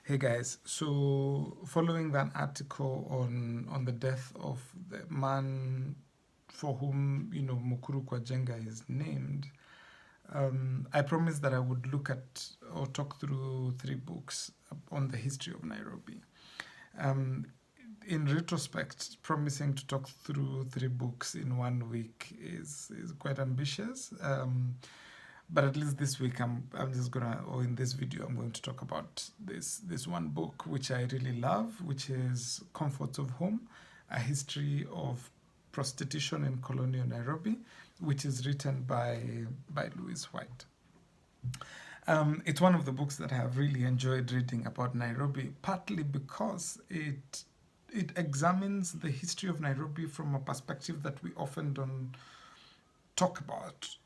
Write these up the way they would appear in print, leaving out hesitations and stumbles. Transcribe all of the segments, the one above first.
Hey guys, so following that article on the death of the man for whom Mukuru Kwajenga is named, I promised that I would look at or talk through three books on the history of Nairobi. Um, in retrospect, promising to talk through three books in 1 week is quite ambitious. But at least this week, I'm just gonna, or in this video, I'm going to talk about this one book which I really love, which is Comforts of Home: A History of Prostitution in Colonial Nairobi, which is written by Louise White. It's one of the books that I have really enjoyed reading about Nairobi, partly because it examines the history of Nairobi from a perspective that we often don't talk about.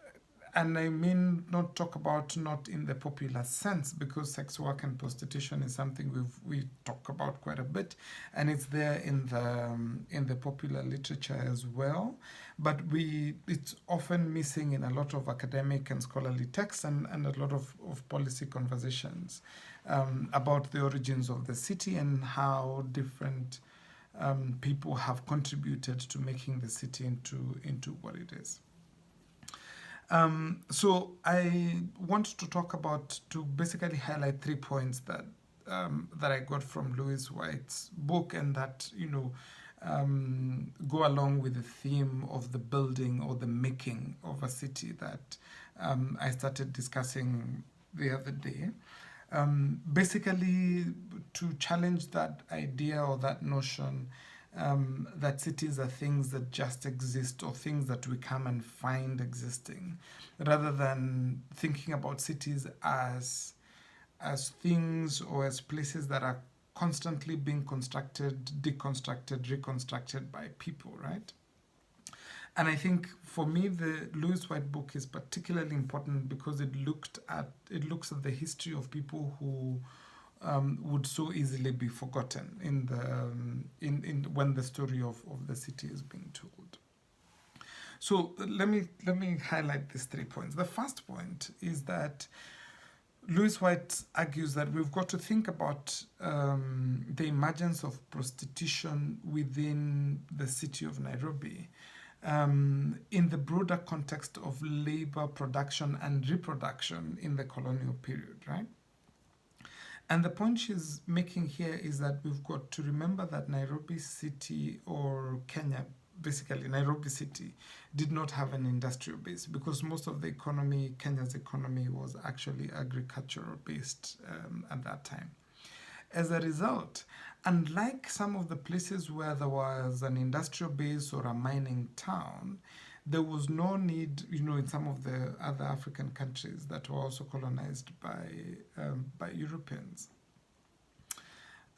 And I mean not talk about not in the popular sense, because sex work and prostitution is something we talk about quite a bit, and it's there in the popular literature as well. But it's often missing in a lot of academic and scholarly texts, and a lot of policy conversations about the origins of the city and how different people have contributed to making the city into what it is. So I want to talk about, to basically highlight 3 points that I got from Louise White's book, and that go along with the theme of the building or the making of a city that I started discussing the other day. Basically, to challenge that idea or that notion that cities are things that just exist, or things that we come and find existing, rather than thinking about cities as things or as places that are constantly being constructed, deconstructed, reconstructed by people, right? And I think for me, the Louis White book is particularly important because it looks at the history of people who would so easily be forgotten in when the story of the city is being told. So let me highlight these 3 points. The first point is that Louis White argues that we've got to think about the emergence of prostitution within the city of Nairobi in the broader context of labor production and reproduction in the colonial period, right? And the point she's making here is that we've got to remember that Nairobi City, or Kenya, basically Nairobi City, did not have an industrial base, because most of the economy, Kenya's economy, was actually agricultural based at that time. As a result, unlike some of the places where there was an industrial base or a mining town, there was no need, in some of the other African countries that were also colonized by Europeans.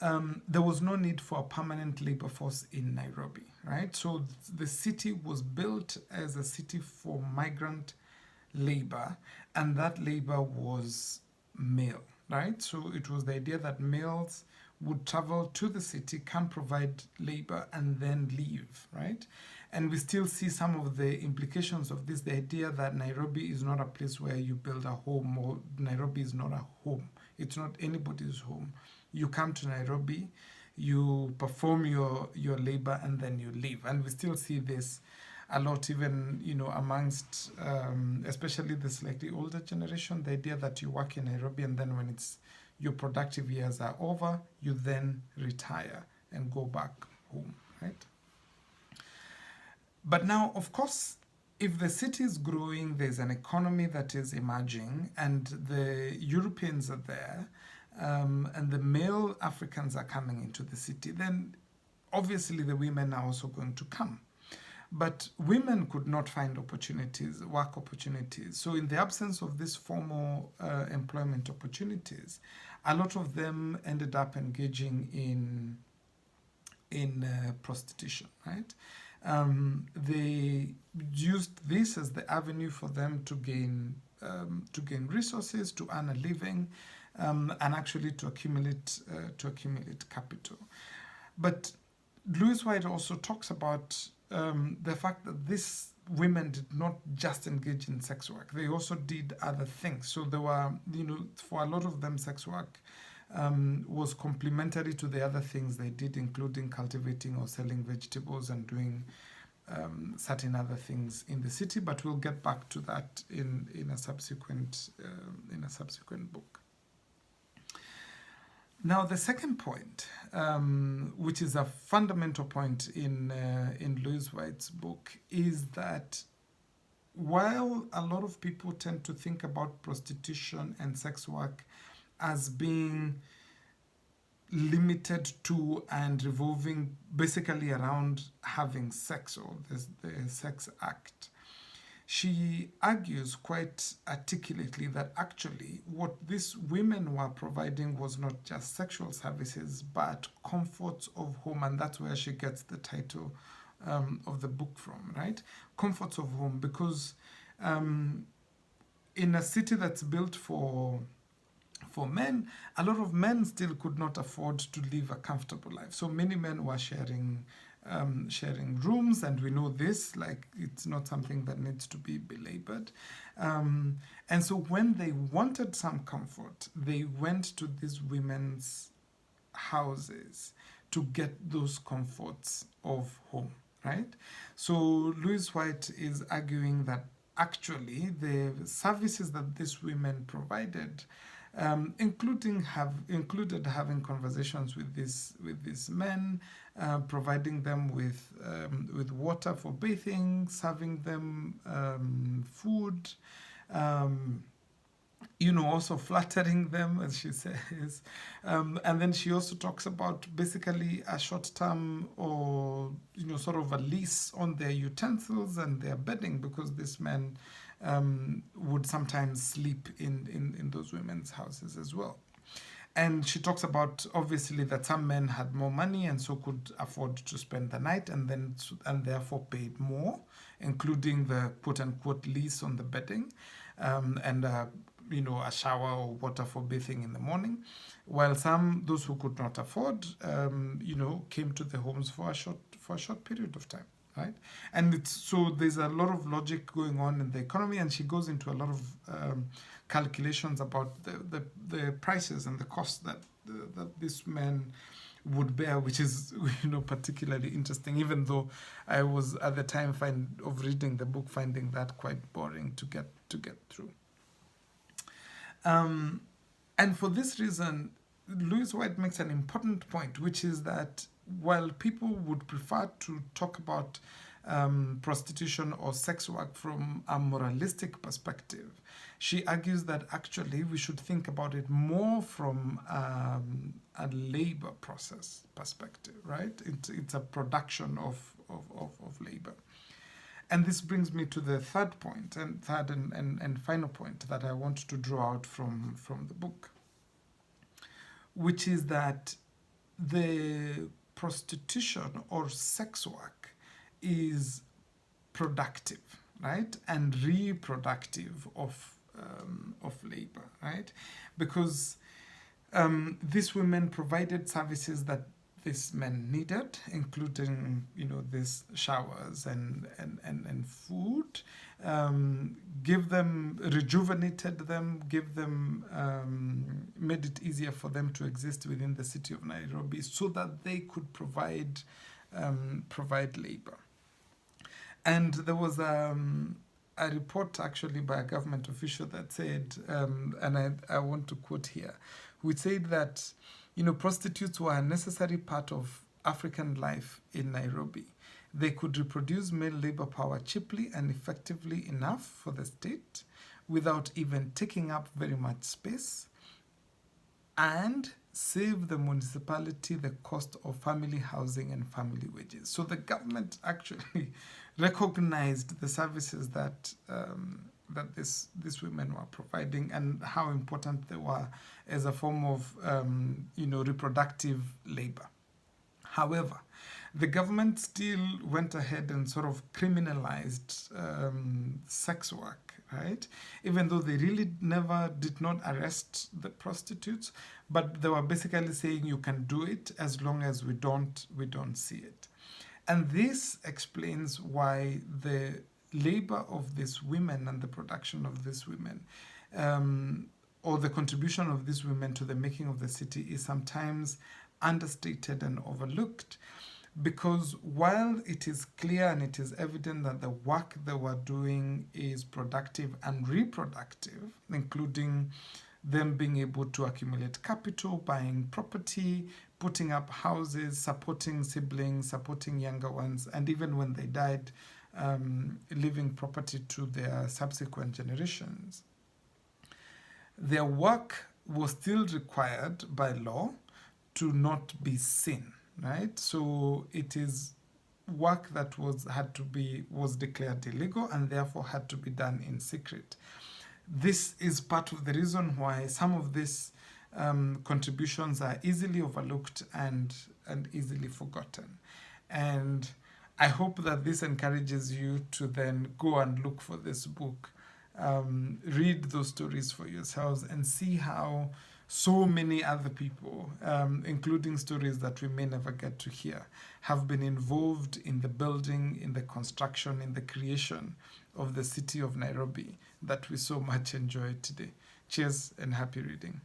There was no need for a permanent labor force in Nairobi, right? So the city was built as a city for migrant labor, and that labor was male, right? So it was the idea that males would travel to the city, come provide labor, and then leave, right? And we still see some of the implications of this, the idea that Nairobi is not a place where you build a home, or Nairobi is not a home. It's not anybody's home. You come to Nairobi, you perform your labor, and then you leave. And we still see this a lot, even amongst especially the slightly older generation, the idea that you work in Nairobi, and then when your productive years are over, you then retire and go back home, right? But now, of course, if the city is growing, there's an economy that is emerging, and the Europeans are there, and the male Africans are coming into the city, then obviously the women are also going to come. But women could not find opportunities, work opportunities. So in the absence of these formal employment opportunities, a lot of them ended up engaging in prostitution, right? They used this as the avenue for them to gain resources, to earn a living, and actually to accumulate capital. But Louis White also talks about the fact that these women did not just engage in sex work; they also did other things. So there were, for a lot of them, sex work was complementary to the other things they did, including cultivating or selling vegetables and doing certain other things in the city. But we'll get back to that in a subsequent book. Now, the second point, which is a fundamental point in Louise White's book, is that while a lot of people tend to think about prostitution and sex work as being limited to and revolving basically around having sex or the sex act, she argues quite articulately that actually what these women were providing was not just sexual services but comforts of home, and that's where she gets the title of the book from, right? Comforts of home, because in a city that's built for men, a lot of men still could not afford to live a comfortable life. So many men were sharing rooms, and we know this, like, it's not something that needs to be belabored. And so when they wanted some comfort, they went to these women's houses to get those comforts of home, right? So Louise White is arguing that actually the services that these women provided, included having conversations with these men, providing them with water for bathing, serving them food, also flattering them, as she says. And then she also talks about basically a short-term or, sort of a lease on their utensils and their bedding, because these men would sometimes sleep in those women's houses as well. And she talks about, obviously, that some men had more money and so could afford to spend the night and therefore paid more, including the quote-unquote lease on the bedding, and a shower or water for bathing in the morning, while those who could not afford, came to the homes for a short period of time, right? And so there's a lot of logic going on in the economy, and she goes into a lot of calculations about the prices and the costs that these men would bear, which is particularly interesting, even though I was at the time of reading the book finding that quite boring to get through. And for this reason, Louise White makes an important point, which is that while people would prefer to talk about prostitution or sex work from a moralistic perspective, she argues that actually we should think about it more from a labor process perspective, right? It's a production of labor. And this brings me to the third point, and final point that I want to draw out from the book, which is that the prostitution or sex work is productive, right, and reproductive of labor, right? Because these women provided services that these men needed, including these showers and food, rejuvenated them, made it easier for them to exist within the city of Nairobi, so that they could provide labor. And there was a report actually by a government official that said, and I want to quote here, which said that prostitutes were a necessary part of African life in Nairobi. They could reproduce male labor power cheaply and effectively enough for the state without even taking up very much space, and save the municipality the cost of family housing and family wages. So the government actually recognized the services that these women were providing and how important they were as a form of reproductive labor. However, the government still went ahead and sort of criminalized sex work, right? Even though they really did not arrest the prostitutes, but they were basically saying you can do it as long as we don't see it. And this explains why the labor of these women and the production of these women or the contribution of these women to the making of the city is sometimes understated and overlooked, because while it is clear and it is evident that the work they were doing is productive and reproductive, including them being able to accumulate capital, buying property, putting up houses, supporting siblings, supporting younger ones, and even when they died, leaving property to their subsequent generations. Their work was still required by law to not be seen, right? So it is work that was declared illegal and therefore had to be done in secret. This is part of the reason why some of these contributions are easily overlooked and easily forgotten. And I hope that this encourages you to then go and look for this book, read those stories for yourselves, and see how so many other people, including stories that we may never get to hear, have been involved in the building, in the construction, in the creation of the city of Nairobi that we so much enjoy today. Cheers and happy reading.